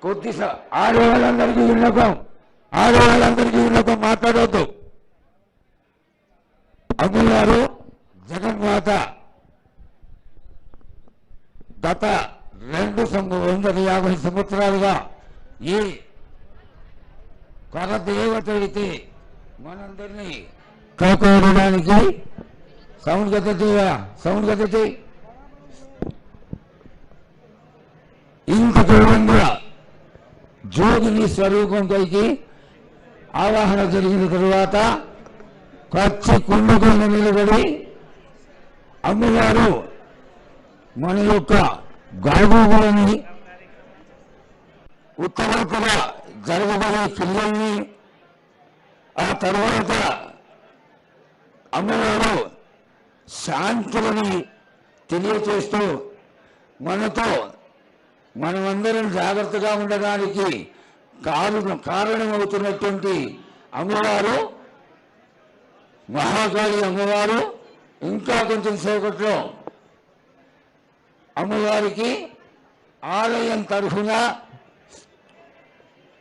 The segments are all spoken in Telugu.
కొద్ది ఆడవాళ్ళందరికీ విన్నపం మాట్లాడవద్దు. అమ్మగారు జగన్మాత గత 250 సంవత్సరాలుగా ఈ కరదేవత అయితే మనందరినీ కాపాడడానికి సౌండ్ గత చేయి ఇంత దూరంగా జోగిని స్వరూపం పైకి ఆవాహన జరిగిన తరువాత కచ్చి కుండకుండా నిలబడి అమ్మగారు మన యొక్క గాయకులని ఉత్తరోత్తర జరగబడే పిల్లల్ని ఆ తర్వాత అమ్మగారు శాంతులని తెలియచేస్తూ మనమందరం జాగ్రత్తగా ఉండడానికి కారణమవుతున్నటువంటి అమ్మవారు మహాకాళి అమ్మవారు ఇంకా కొంచెం సేపట్లో అమ్మవారికి ఆలయం తరఫున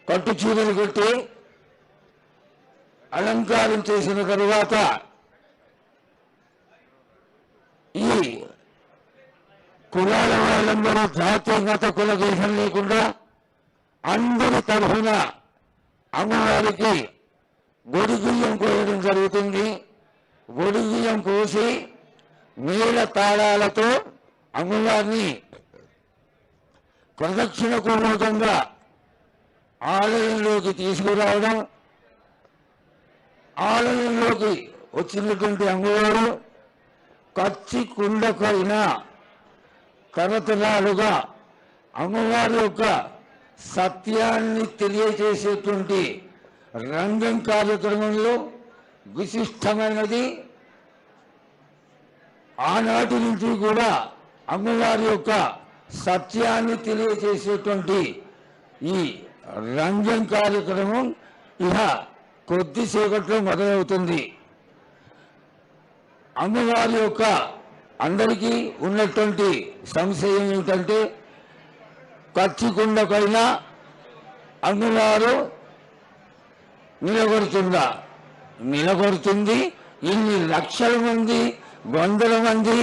పట్టు చీరలు కట్టి అలంకారం చేసిన తరువాత ఈ కులాల వాళ్ళందరూ జాతీయత కుల దేశం లేకుండా అందరి తరఫున అమ్మవారికి గొడిగియ్యం కోయడం జరుగుతుంది. గొడిగియ్యం కోసి మేళ తాళాలతో అమ్మవారిని ప్రదక్షిణ పూర్వకంగా ఆలయంలోకి తీసుకురావడం, ఆలయంలోకి వచ్చినటువంటి అమ్మవారు కచ్చి కుండకైన తరతరాలుగా అమ్మవారి యొక్క సత్యాన్ని తెలియజేసేటువంటి రంగం కార్యక్రమంలో విశిష్టమైనది. ఆనాటి నుంచి కూడా అమ్మవారి యొక్క సత్యాన్ని తెలియజేసేటువంటి ఈ రంగం కార్యక్రమం ఇహ కొద్దిసేపట్లో మొదలవుతుంది. అమ్మవారి యొక్క అందరికీ ఉన్నటువంటి సంశయం ఏమిటంటే కచ్చికుండ పైన అమ్మవారు నిలబడుతుంది. ఇన్ని లక్షల మంది, వందల మంది,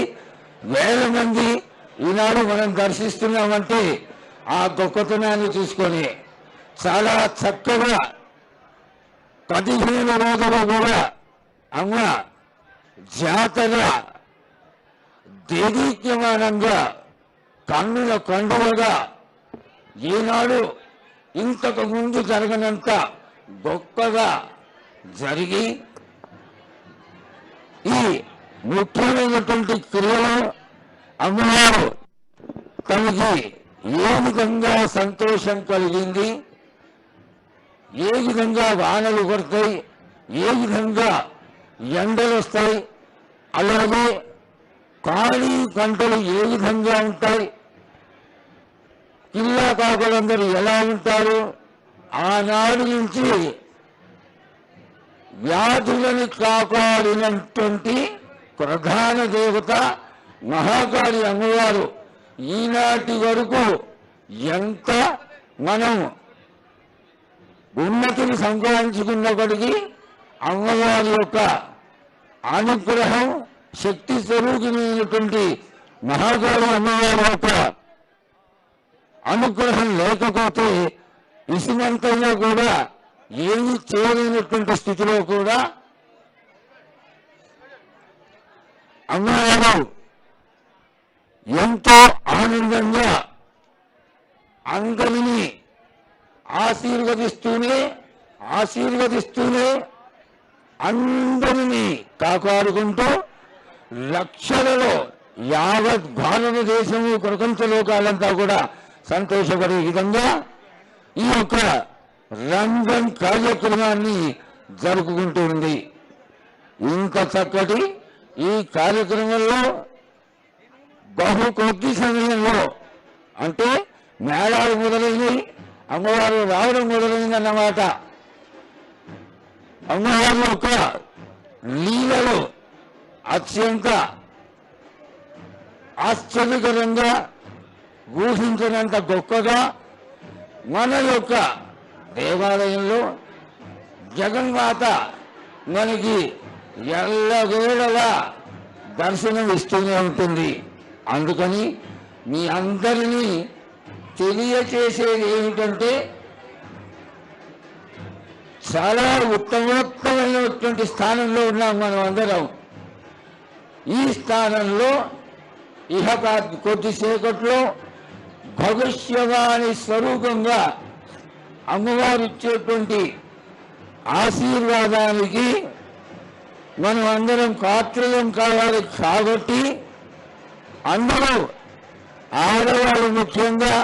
వేల మంది ఈనాడు మనం దర్శిస్తున్నామంటే ఆ గొప్పతనాన్ని చూసుకొని చాలా చక్కగా 15 రోజులు కూడా అమ్మ జాతర దేదీప్యమానంగా కన్నుల పండుగగా ఈనాడు ఇంతకు ముందు జరగనంత గొప్పగా జరిగి ఈ ముఖ్యమైనటువంటి క్రియలో అమ్మవారు తనకి ఏ విధంగా సంతోషం కలిగింది, ఏ విధంగా వానలు పడతాయి, ఏ విధంగా ఎండలు వస్తాయి, అలాగే ఖాళీ పంటలు ఏ విధంగా ఉంటాయి, పిల్ల కాకులందరూ ఎలా ఉంటారు, ఆనాడు నుంచి వ్యాధులను కాపాడినటువంటి ప్రధాన దేవత మహాకాళి అమ్మవారు ఈనాటి వరకు ఎంత మనం ఉన్నతిని సంపాదించుకున్నప్పటికీ అమ్మవారి యొక్క అనుగ్రహం, శక్తి స్వరూపిణమైనటువంటి మహాకాళి అమ్మవారి యొక్క అనుగ్రహం లేకపోతే ఇసుమంతలో కూడా ఏమీ చేయలేనటువంటి స్థితిలో కూడా అమ్మవారు ఎంతో ఆనందంగా అందరినీ ఆశీర్వదిస్తూనే అందరినీ కాపాడుకుంటూ లక్షలలో యావత్ భారతదేశము ప్రపంచ లోకాలంతా కూడా సంతోషపడే విధంగా ఈ యొక్క రంగం కార్యక్రమాన్ని జరుపుకుంటూ ఉంది. ఇంత చక్కటి ఈ కార్యక్రమంలో బహు కొద్ది సమయంలో అంటే మేళాలు మొదలైనవి, అమ్మవారు రావడం మొదలైందన్నమాట. అమ్మవారి యొక్క లీలలు అత్యంత ఆశ్చర్యకరంగా ఊహించినంత గొప్పగా మన యొక్క దేవాలయంలో జగన్మాత మనకి ఎల్లవేళలా దర్శనం ఇస్తూనే ఉంటుంది. అందుకని మీ అందరినీ తెలియచేసేది ఏమిటంటే చాలా ఉత్తమోత్తమైనటువంటి స్థానంలో ఉన్నాం మనం అందరం. ఈ స్థానంలో ఇహ కొద్దిసేపట్లో భవిష్యవాణి స్వరూపంగా అమ్మవారు ఇచ్చేటువంటి ఆశీర్వాదానికి మనం అందరం పాత్రలం కావాలి. కాబట్టి అందరూ ఆడవాళ్ళు ముఖ్యంగా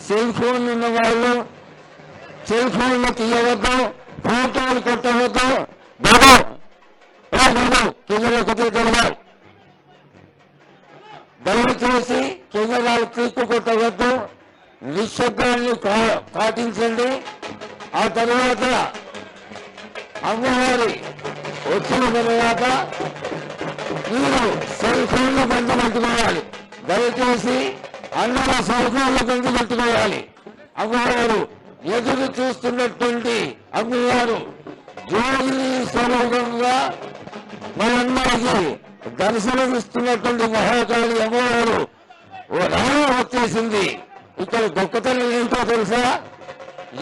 సెల్ ఫోన్లు ఉన్నవాళ్ళు సెల్ ఫోన్లు తీయవద్దు, ఫోటోలు కొట్టవద్దు. కెమెరా కొట్టగలగాలి. దయచేసి కెమెరాలు క్లిక్ కొట్టవద్దు, నిశ్శబ్దాన్ని పాటించండి. ఆ తర్వాత అమ్మవారి వచ్చిన తర్వాత మీరు సెల్ ఫోన్లు బంద్ పెట్టుకోవాలి. దయచేసి అందరూ సెల్ ఫోన్లు బంద్ పెట్టుకోవాలి. అమ్మవారు ఎదురు చూస్తున్నటువంటి అమ్మవారు జ్యోతి స్వరూపంగా మనందరికీ దర్శనమిస్తున్నటువంటి మహాకాళి అమ్మవారు ఓ రాణి వచ్చేసింది. ఇక్కడ గొప్పతనం ఏంటో తెలుసా?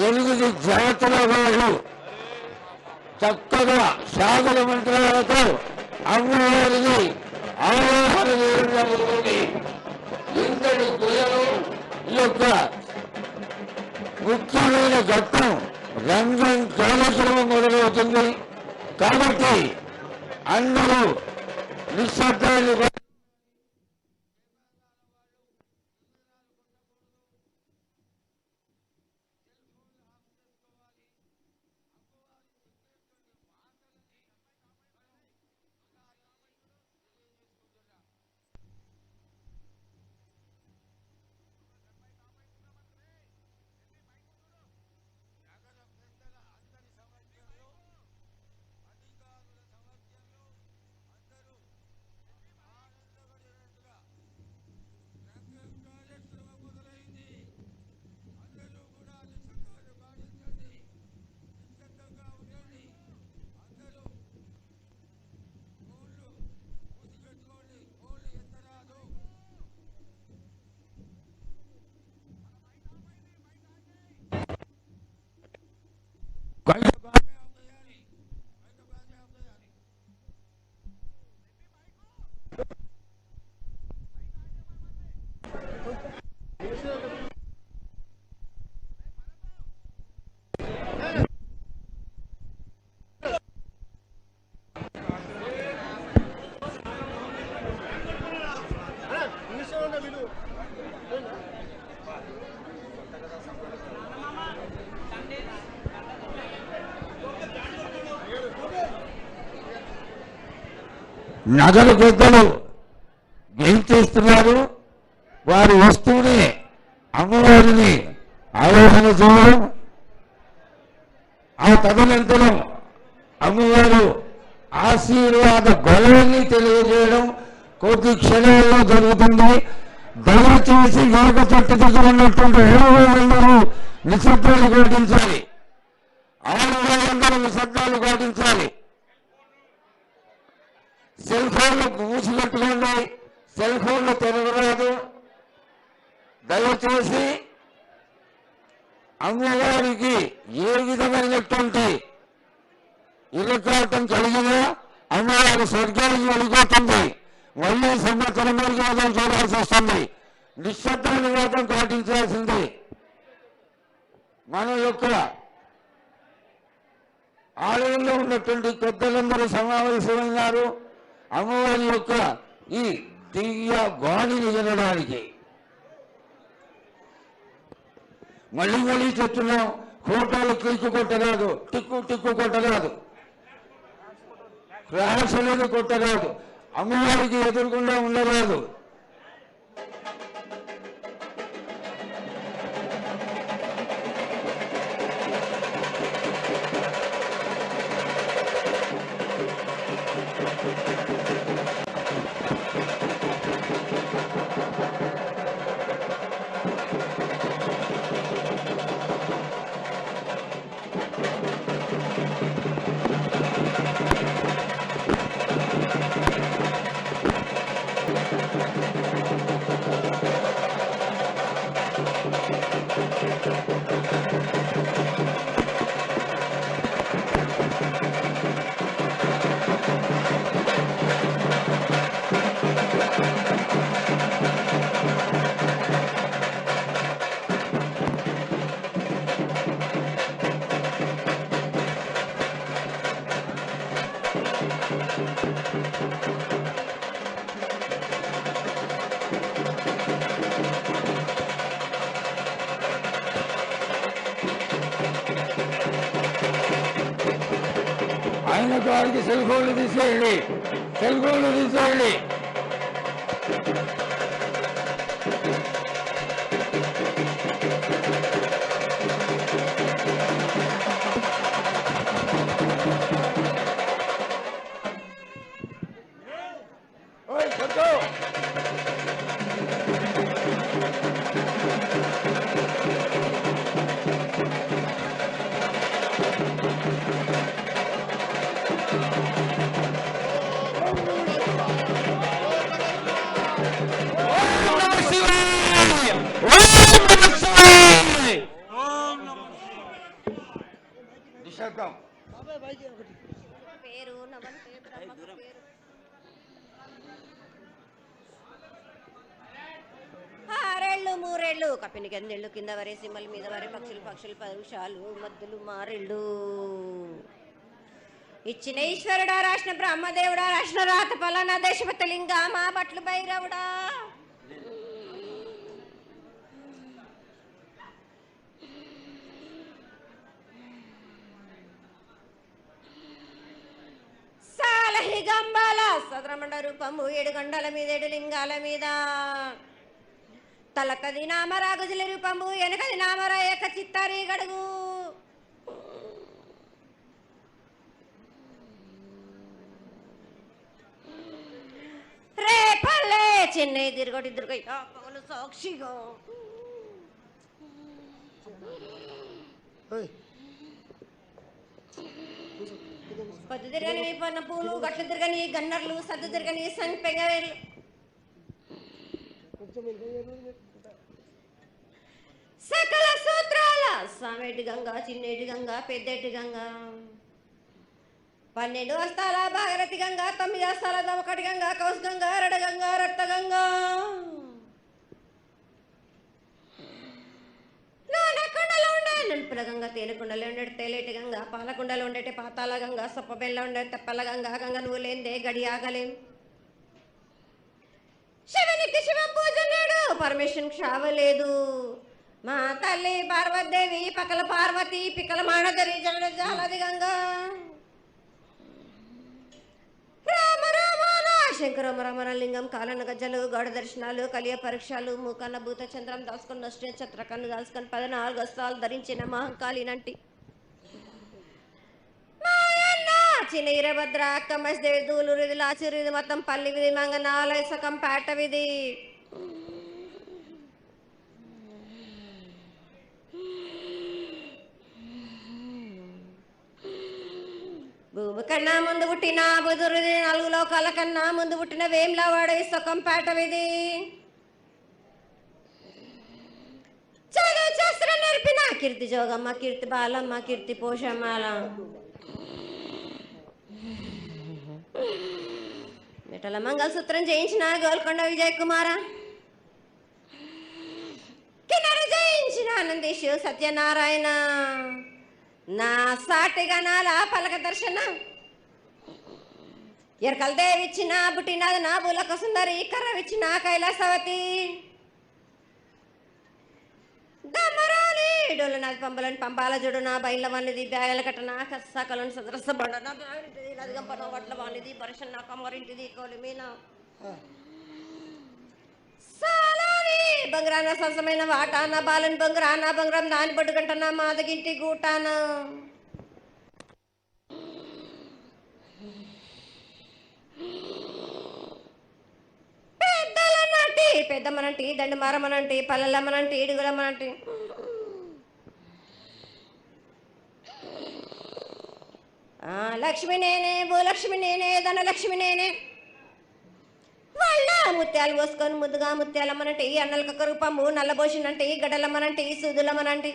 8 జాతుల వాళ్ళు చక్కగా శాగల మంత్రాలతో అమ్మవారిని ఆవాహన చేయడం. ఇంతటి పూజలు ఈ యొక్క ముఖ్యమైన ఘట్టం రంగం కార్యక్రమం మొదలవుతుంది. కాబట్టి అందరూ నిశ్శబ్దాన్ని నగర పెద్దలు గెలిచేస్తున్నారు. వారు వస్తూనే అమ్మవారిని ఆరోహణ చేయడం, ఆ తదనంతరం అమ్మవారు ఆశీర్వాద గొడవని తెలియజేయడం కొద్ది క్షణాల్లో జరుగుతుంది. దయచేసి వేగ చెట్టు దగ్గర ఉన్నటువంటి 700 నిశ్శబ్దాలు పాటించాలి. 600 నిశ్శబ్దాలు పాటించాలి. సెల్ ఫోన్లు మూసిపెట్టుకోండి. సెల్ ఫోన్లు తెరవరాదు. దయచేసి అమ్మవారికి ఏ విధమైనటువంటి ఇరకాటం కలిగినా అమ్మవారి స్వర్గానికి వెళ్ళిపోతుంది. మళ్ళీ సంవత్సరం వరకు చూడాల్సి వస్తుంది. నిశ్శబ్దాన్ని మాత్రం పాటించాల్సింది. మన యొక్క ఆలయంలో ఉన్నటువంటి పెద్దలందరూ సమావేశమైనారు అమ్మవారి యొక్క ఈ దివ్య బాణిని వినడానికి. మళ్ళీ మళ్ళీ చెప్తున్నాం, ఫోటోలు క్లిక్ కొట్టరాదు, టిక్కు కొట్టరాదు, ఫ్లాష్ అనేది కొట్టరాదు, అమ్మవారికి ఎదురుకుండా ఉండరాదు. ఆయన వారికి సెల్ ఫోన్లు తీసేయండి, సెల్ ఫోన్లు తీసేయండి. మూరేళ్ళు కప్పిని గందెళ్ళు కింద వరే సిమ్మల మీద వరే పక్షులు పరుషాలు మద్దులు మారెళ్ళు ఇచ్చిన ఈశ్వరుడా రాసిన బ్రహ్మదేవుడా రాసిన రాత పలానా దేశపతి లింగా మా బట్లు భైరవుడా సాలహి గంబాల సదరమండ రూపము 7 గండల మీద 7 లింగాల మీద తలకది నామరా గుజలి రూపంబు వెనకది నామరా ఏక చిత్తారి గడుగు రే పల్లె చెన్నై తిరుగొట్టి దుర్గయ్య పవను సాక్షిగా పొద్దు తిరగని పన్న పూలు గట్లు తిరగని గన్నర్లు సద్దు తిరగని సంపెంగవేళ్ళు సకల సూత్రాల సామేటి గంగా చిన్నేటి గంగా పెద్దేటి గంగా 12 హస్తాల భాగరథి గంగా 9 హస్తాల దమకటి గంగా కౌస్ గంగా రడ గంగా రక్త గంగా నానకుండలో ఉండే నలుపుల గంగా తేనెకుండలో ఉండే తేలేటి గంగా పాలకుండలో ఉండేటి పాతాల గంగా సొప్పబెల్ల ఉండే తెప్పల గంగా గంగ నువ్వు లేందే గడి ఆగలేం శివునికి శివం పూజ నేడు పరమేశ్వరుని క్షావలేదు మా తల్లి పార్వతీదేవి పకల పార్వతి పికల మానదరి జల జాలది గంగా రామ రామ శంకర రమణ లింగం కాలన గజ్జలు గౌడ దర్శనాలు కలియ పరీక్షలు మూకన్న భూత చంద్రం దాసుకొని నష్ట చత్రకన్ను దాసుకొని 14 హస్తాలు ధరించిన మహంకాళినంటి చిన్న ఈరభద్ర అక్క మసిదేవి దూలూరు ఇది లాచూరు ఇది మొత్తం పల్లి విధి మంగనాలయ సకం పేట విధి భూమి కన్నా ముందు పుట్టిన బుధురుది 4 లోకాల కన్నా ముందు పుట్టిన వేమ్లవాడ సకం పేట విధి చదువు శాస్త్రం నేర్పిన కీర్తి జోగమ్మ కీర్తి బాలమ్మ కీర్తి పోషమ్మాల మిఠల మంగళసూత్రం చేయించిన గోల్కొండ విజయ్ కుమార కిన్నెర జయించిన ఆనందీషు సత్యనారాయణ నా సాటి గణాల పలక దర్శన ఎరకల దేవిచ్చిన బుట్టినది నా బులక సుందరి కర్రవిచ్చిన కైలాసవతి దమరాలి డోలనాది పంబలని పంపాల జోడు నా బయల వానిది బ్యాగల కట్ట నా సకలను సదరస బండ నా బ్యాగింటిది నదిగంపన వడ్ల వానిది పరుషన్ నా కమ్మరింటిది కోలిమీన సాలాని బంగారాన సరసమైన వాటాన బాలని బంగారాన బంగారం దాని బొడ్డుగంట నా మాదగింటి గూటాన పెద్దలనంటి పెద్దమ్మనంటి దండు మారమ్మనంటి పల్లెలమ్మనంటి ఇడుగులమ్మనంటి లక్ష్మి నేనే భూలక్ష్మి నేనే ధనలక్ష్మి నేనే వాళ్ళ ముత్యాలు పోసుకొని ముద్దుగా ముత్యాలమ్మనంటే అన్నలక కరుపమ్ము నల్లబోసినంటే గడలమ్మనంటే సూదులమ్మనంటే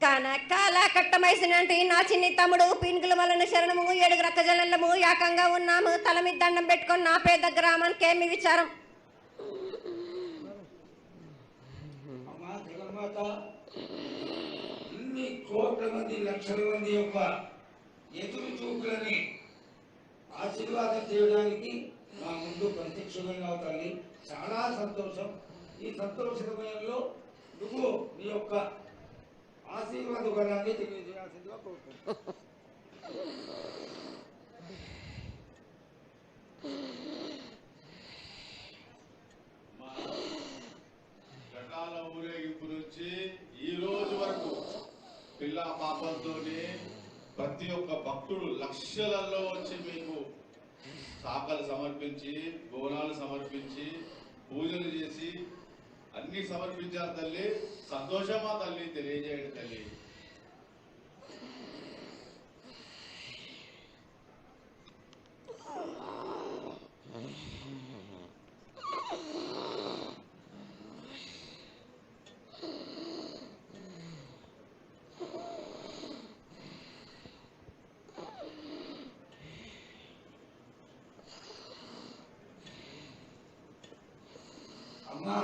కాల కట్టమైసినంటే నా చిన్ని తమ్ముడు పీనుగుల వలన శరణము 7 రక్కజల్లము ఏకంగా ఉన్నాము తల మీద దండం పెట్టుకొని నా పేద గ్రామానికి ఏమి విచారం. ఇన్ని కోట్ల మంది లక్షల మంది యొక్క ఎదురు చూపులని ఆశీర్వాదం చేయడానికి మా ముందు ప్రత్యక్షమైన తల్లి చాలా సంతోషం. ఈ సంతోష సమయంలో నువ్వు నీ యొక్క ఆశీర్వాద గణాన్ని తెలియజేయాల్సిందిగా కోరుకుంటున్నాను. ఘటాల ఊరేగింపు నుంచి ఈ రోజు వరకు పిల్ల పాపంతోనే ప్రతి ఒక్క భక్తుడు లక్షలలో వచ్చి మీకు శాఖలు సమర్పించి బోనాలు సమర్పించి పూజలు చేసి అన్ని సమర్పించారు తల్లి. సంతోషమా తల్లి తెలియజేయండి తల్లి. అమ్మా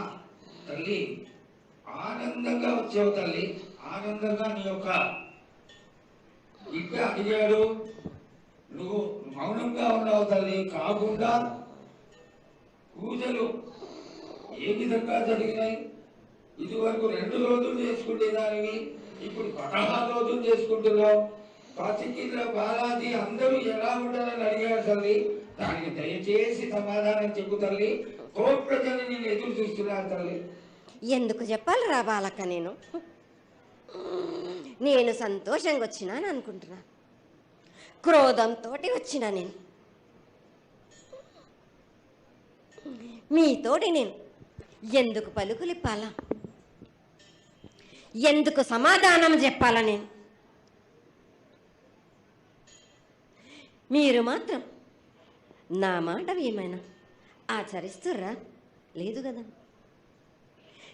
తల్లి ఆనందంగా వచ్చావు తల్లి. ఆనందంగా నీ యొక్క బిడ్డ అడిగాడు, నువ్వు మౌనంగా ఉన్నావు తల్లి. కాకుండా పూజలు ఏ విధంగా జరిగినాయి? ఇదివరకు 2 రోజులు చేసుకునే దానివి ఇప్పుడు 16 రోజులు చేసుకుంటున్నావు. పసికింద్ర బాలాజీ అందరూ ఎలా ఉండాలని అడిగారు తల్లి. దానికి దయచేసి సమాధానం చెప్పు తల్లి. కోట్ల జనం నేను ఎదురు చూస్తున్నాను తల్లి. ఎందుకు చెప్పాలిరా బాలక్క, నేను సంతోషంగా వచ్చినాను అనుకుంటున్నా, క్రోధంతో వచ్చినా నేను మీతోటి నేను ఎందుకు పలుకులిప్పాలా, ఎందుకు సమాధానం చెప్పాలా? నేను మీరు మాత్రం నా మాట ఏమైనా ఆచరిస్తుర్రా? లేదు కదా.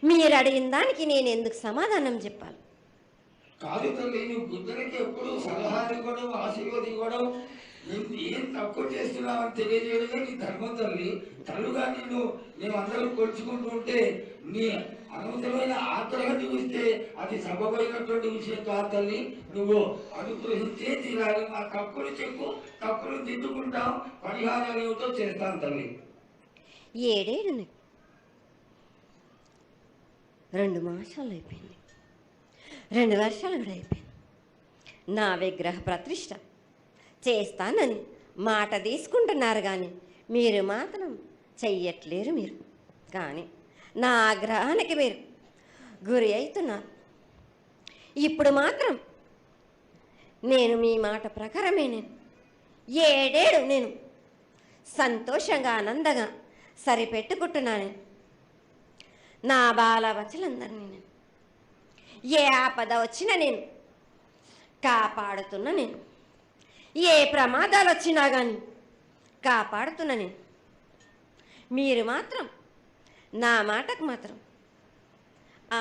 మీరు అడిగిన దానికి నేను ఎందుకు సమాధానం చెప్పాలి? కాదు తల్లి, నువ్వు బుద్ధునికి ఎప్పుడు సలహాలు ఇవ్వడం, ఆశీర్వాదం ఇవ్వడం, ఏం తక్కువ చేస్తున్నావని తెలియజేయడమే నీ ధర్మం తల్లి. తల్లుగా మేమందరం కొలుచుకుంటూ ఉంటే నీ అనవసరమైన ఆగ్రహం చూపిస్తే అది సబబైనటువంటి విషయం కాదు తల్లి. నువ్వు అనుగ్రహించే తీరాలి. మా తప్పులు చెప్పు, తప్పులు దిద్దుకుంటాం, పరిహారాలు ఏమిటో చేస్తాను తల్లి. 7 ఏళ్ళు 2 మాసాలు అయిపోయింది, 2 వర్షాలు కూడా అయిపోయింది. నా విగ్రహ ప్రతిష్ట చేస్తానని మాట తీసుకుంటున్నారు కానీ మీరు మాత్రం చెయ్యట్లేరు. మీరు కానీ నా ఆగ్రహానికి మీరు గురి అవుతున్నారు. ఇప్పుడు మాత్రం నేను మీ మాట ప్రకారమే నేను 7 ఏళ్ళు నేను సంతోషంగా ఆనందంగా సరిపెట్టుకుంటున్నాను. నా బాల బచ్చలందరినీ నేను ఏ ఆపద వచ్చినా నేను కాపాడుతున్నా. నేను ఏ ప్రమాదాలు వచ్చినా కానీ కాపాడుతున్నా. నేను మీరు మాత్రం నా మాటకు మాత్రం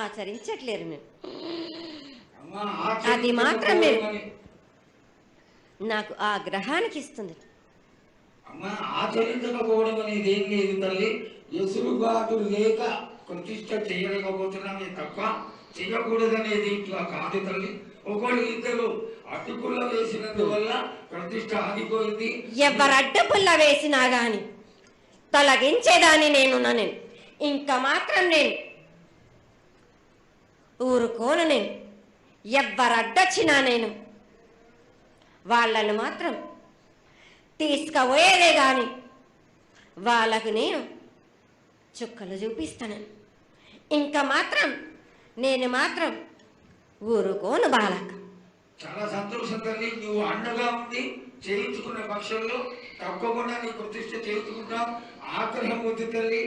ఆచరించట్లేరు. నేను అది మాత్రం మీరు నాకు ఆ గ్రహానికి ఇస్తుంది. ఆచరించకపోవడం అనేది ఏం లేదు తల్లి. ఎసురుబాటు లేక ప్రతిష్ట చేయలేకపోతున్నామే తప్ప చేయకూడదనేది ఇట్లా కాదు తల్లి. ఒకళ్ళు 2 అడ్డుపుల్ల వేసినందువల్ల ప్రతిష్ట ఆగిపోయింది. ఎవరు అడ్డుపుల్ల వేసినా గాని తొలగించేదాన్ని నేను. ఇంకా మాత్రం నేను ఊరుకోను. నేను ఎవరు అడ్డొచ్చినా నేను వాళ్ళను మాత్రం తీసుకుపోయేదే కానీ వాళ్ళకు నేను చుక్కలు చూపిస్తాను. ఇంకా మాత్రం నేను మాత్రం ఊరుకోను బాలక. చాలా సంతోషం తల్లి. నువ్వు అండగా ఉండి చేయించుకున్న పక్షంలో తప్పకుండా నీ ప్రతిష్ట చేయించుకుంటాం. ఆగ్రహం వద్దు తల్లి.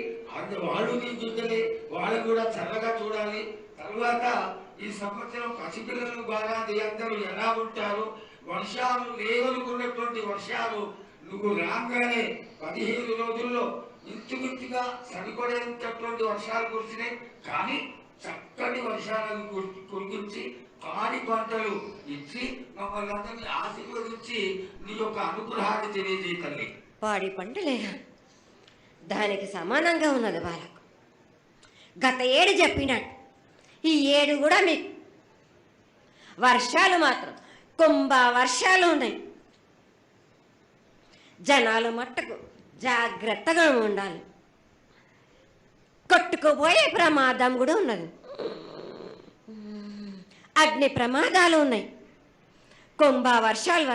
వాళ్ళు నీ బిడ్డలే, వాళ్ళు కూడా చల్లగా చూడాలి. తర్వాత ఈ సంవత్సరం పసిపిల్లలు బాగా అందరూ ఎలా ఉంటారు, వర్షాలు లేవనుకున్నటువంటి వర్షాలు నువ్వు రాగానే 15 రోజుల్లో ఇంచుమించుగా సరిపడేటటువంటి వర్షాలు కురిసినాయి. కానీ చక్కటి వర్షాలను కురిపించి పాడి పంటలు ఇచ్చి మమ్మల్ని అందరినీ ఆశీర్వదించి నీ యొక్క అనుగ్రహాన్ని తెలియజేయ తల్లి. పాడి పంటలేనా? దానికి సమానంగా ఉన్నది వాళ్ళకు. గత ఏడు చెప్పినట్టు ఈ ఏడు కూడా మీకు వర్షాలు మాత్రం కుంభ వర్షాలు ఉన్నాయి. జనాలు మట్టుకు జాగ్రత్తగా ఉండాలి. కొట్టుకుపోయే ప్రమాదం కూడా ఉన్నది. అగ్ని ప్రమాదాలు ఉన్నాయి. కుంభ వర్షాలు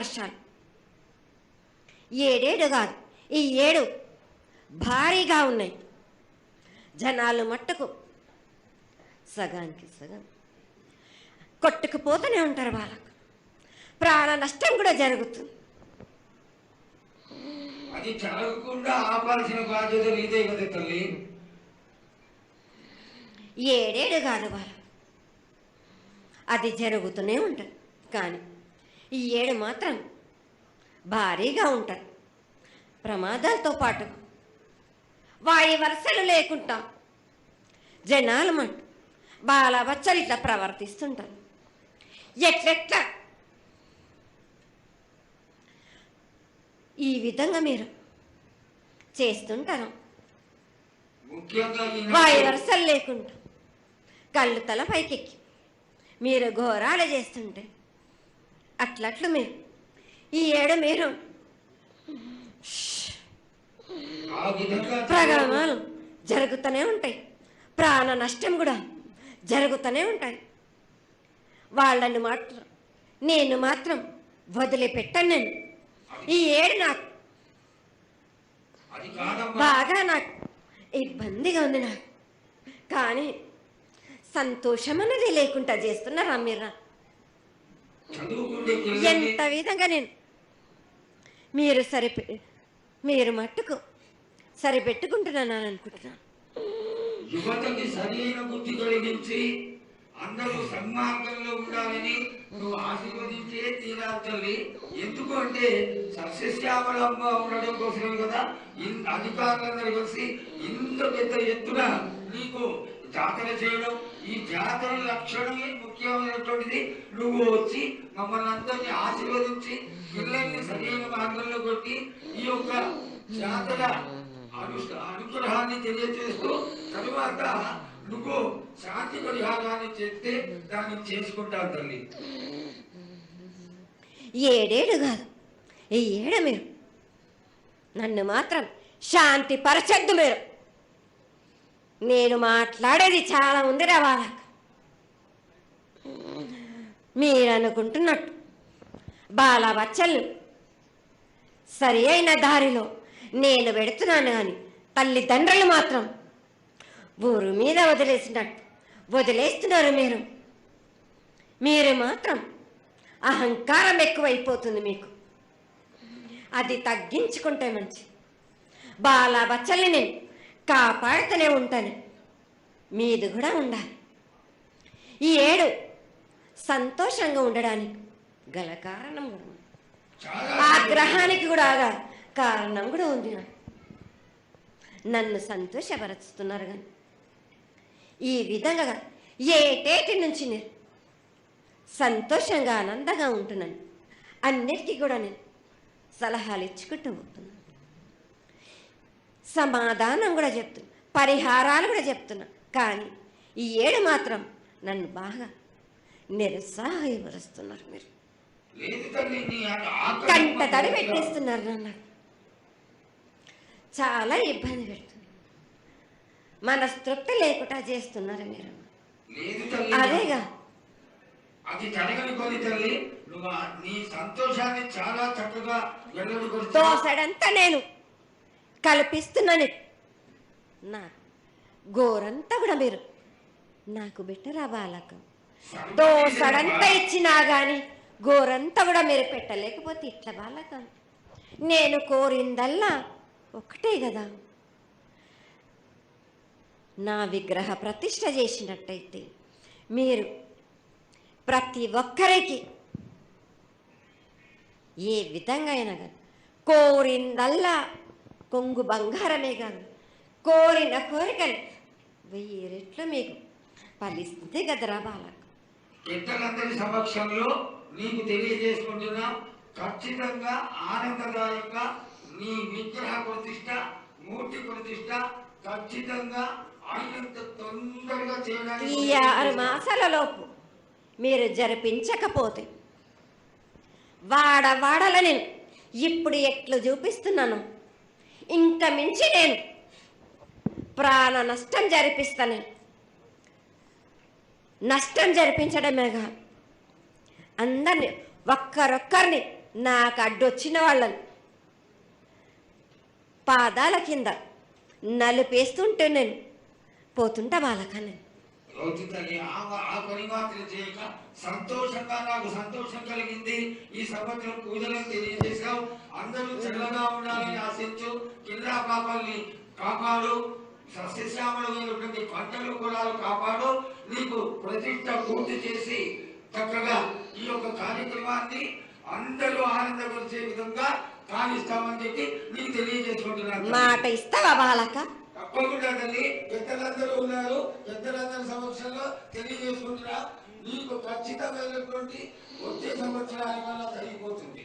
ఏడేడు కాదు, ఈ ఏడు భారీగా ఉన్నాయి. జనాలు మట్టుకు సగానికి సగం కొట్టుకుపోతూనే ఉంటారు. వాళ్ళకు ప్రాణ నష్టం కూడా జరుగుతుంది. అది జరగకుండా ఆపాల్సిన బాధ్యత నీదే కదా తల్లి. ఏడేడు కాదు వాళ్ళు, అది జరుగుతూనే ఉంటుంది. కానీ ఈ ఏడు మాత్రం భారీగా ఉంటుంది. ప్రమాదాలతో పాటు వాడి వరుసలు లేకుండా జనాలు మట్టు బాలబచ్చలు ఇట్లా ప్రవర్తిస్తుంటారు. ఎట్లెట్లా ఈ విధంగా మీరు చేస్తుంటారు. వాయి వరుసలు లేకుండా కళ్ళు తల పైకెక్కి మీరు ఘోరాలు చేస్తుంటే అట్లట్లు మీరు ఈ ఏడు మీరు ప్రమాదాలు జరుగుతూనే ఉంటాయి. ప్రాణ నష్టం కూడా జరుగుతూనే ఉంటాయి. వాళ్ళని మాత్రం నేను మాత్రం వదిలిపెట్టాను. నేను ఈ ఏడు నాకు బాగా నాకు ఇబ్బందిగా ఉంది. నాకు కానీ సంతోషం అనేది లేకుండా చేస్తున్నారా మీరు? ఎంత విధంగా నేను మీరు మట్టుకు సరిపెట్టుకుంటున్నాను అనుకుంటున్నాను. యువతకి సరైన బుద్ధి కలిగించి అందరూ సన్మార్గంలో ఉండాలని నువ్వు ఆశీర్వదించే తీరాలి తల్లి. ఎందుకంటే సస్యశ్యామలంగా ఉండడం కోసమే కదా అధికారులందరూ కలిసి ఇంత పెద్ద ఎత్తున నీకు జాతర చేయడం. ఈ జాతర లక్షణమే ముఖ్యమైనటువంటిది. నువ్వు వచ్చి మమ్మల్ని అందరినీ ఆశీర్వదించి పిల్లల్ని సరైన మార్గంలో కొట్టి ఈ యొక్క జాతర అనుగ్రహాన్ని తెలియజేస్తూ తరువాత నువ్వు శాంతి పరిహారాన్ని చేస్తే దాన్ని చేసుకుంటావు తల్లి. ఏడేడు కాదు, ఈ ఏడు మీరు నన్ను మాత్రం శాంతి పరచద్దు. నేను మాట్లాడేది చాలా ఉంది వాళ్ళకు. మీరు అనుకుంటున్నట్టు బాలబచ్చలు సరి అయిన దారిలో నేను పెడుతున్నాను. కానీ తల్లిదండ్రులు మాత్రం ఊరు మీద వదిలేస్తున్నారు. మీరు మాత్రం అహంకారం ఎక్కువైపోతుంది మీకు. అది తగ్గించుకుంటే మంచి. బాలబచ్చల్ని నేను కాపాడుతూనే ఉంటాను. మీది కూడా ఉండాలి. ఈ ఏడు సంతోషంగా ఉండడానికి గల కారణం కూడా ఉంది. ఆగ్రహానికి కూడా కారణం కూడా ఉంది. నన్ను సంతోషపరుస్తున్నారు. కానీ ఈ విధంగా ఏటేటి నుంచి నేను సంతోషంగా ఆనందంగా ఉంటున్నాను. అన్నిటికీ కూడా నేను సలహాలు ఇచ్చుకుంటూ పోతున్నాను. సమాధానం కూడా చెప్తున్నా, పరిహారాలు కూడా చెప్తున్నా. కానీ ఈ ఏడు మాత్రం నన్ను బాగా నిరుత్సాహపరుస్తున్నారు. మీరు కంట తడి పెట్టేస్తున్నారు. నన్ను చాలా ఇబ్బంది పెడుతున్నారు. మనస్తృప్తి లేకుండా చేస్తున్నారు మీరు. అదేగా అది జరగని కొని తల్లి. నువ్వు నీ సంతోషాన్ని చాలా చక్కగా దోసడంతా నేను కల్పిస్తున్నాను. నా గోరంతా కూడా మీరు నాకు బెట్టరా బాలక. దోసడంతా ఇచ్చినా కానీ గోరంతా కూడా మీరు పెట్టలేకపోతే ఇట్లా బాలక. నేను కోరిందల్లా ఒకటే కదా, నా విగ్రహ ప్రతిష్ఠ చేసినట్టయితే మీరు ప్రతి ఒక్కరికి ఏ విధంగా అయినా కానీ కోరిందల్లా కొంగు బంగారమే కాదు, కోరిన కోరికలు 1000 రెట్లు మీకు ఫలిస్తుంది కదరా బాలక. పెద్దలందరి సమక్షంలో నీకు తెలియజేసుకుంటున్నా, ఖచ్చితంగా ఆనందదాయంగా నీ విగ్రహ ప్రతిష్ట, మూర్తి ప్రతిష్ట ఖచ్చితంగా అయినంత తొందరగా ఈ చేయడానికి 6 మాసాలలోపు మీరు జరిపించకపోతే వాడవాడల నేను ఇప్పుడు ఎట్లు చూపిస్తున్నాను, ఇంత మించి నేను ప్రాణ నష్టం జరిపిస్తాను. నష్టం జరిపించడమే కాదు, అందరినీ ఒక్కరొక్కరిని నాకు అడ్డొచ్చిన వాళ్ళని పాదాల కింద నలిపేస్తుంటే నేను పోతుంటా బాలకని. అవుతుందని ఆ పని మాత్రం చేయక సంతోషంగా నాకు సంతోషం కలిగింది. ఈ సంవత్సరం పూజలను తెలియజేశావు. అందరూ చల్లగా ఉండాలని ఆశించు. కింద పాపాలని కాపాడు, సస్యశ్యామలమైనటువంటి పంటలు పొలాలు కాపాడు. నీకు ప్రతిష్ట పూర్తి చేసి చక్కగా ఈ యొక్క కార్యక్రమాన్ని అందరూ ఆనందపరిచే విధంగా కానిస్తామని చెప్పి నీకు తెలియజేసుకుంటున్నాను. మాట ఇస్తావా బాలక? తప్పకుండా తల్లి. పెద్దలందరూ ఉన్నారు, పెద్దలందరి సమక్షంలో తెలియజేసుకుంటున్నా. నీకు ఖచ్చితమైనటువంటి వచ్చే సంవత్సరానికల్లా జరిగిపోతుంది.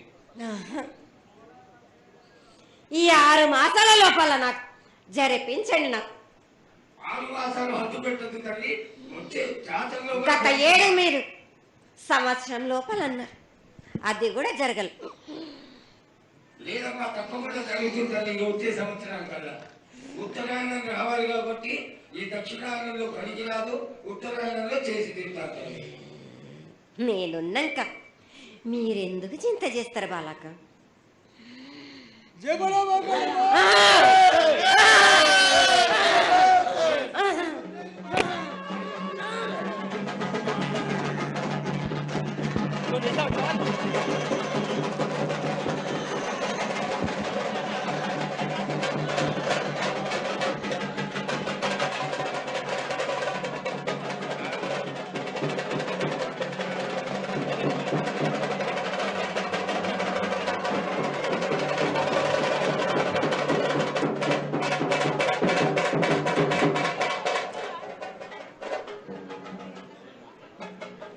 ఈ 6 మాసాల లోపల నాకు జరిపించండి. నాకు 6 మాసాలు హద్దు పెట్టదు తల్లి. వచ్చే జాతరలో గత 7 మీరు సంవత్సరం లోపల అన్నారు, అది కూడా జరగలేదు. లేదమ్మా, తప్పకుండా జరుగుతుంది తల్లి. వచ్చే సంవత్సరానికల్లా ఉత్తరాయణం రావాలి కాబట్టి ఈ దక్షిణాయనంలో పనికిరాదు, ఉత్తరాయణంలో చేసి తీరుతారు. నేనున్నాక మీరెందుకు చింత చేస్తారు బాలక?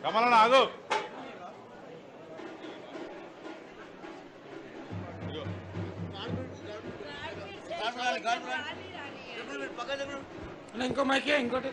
కమలన్న ఆగు. ఇంకో మైకే ఇంకోటి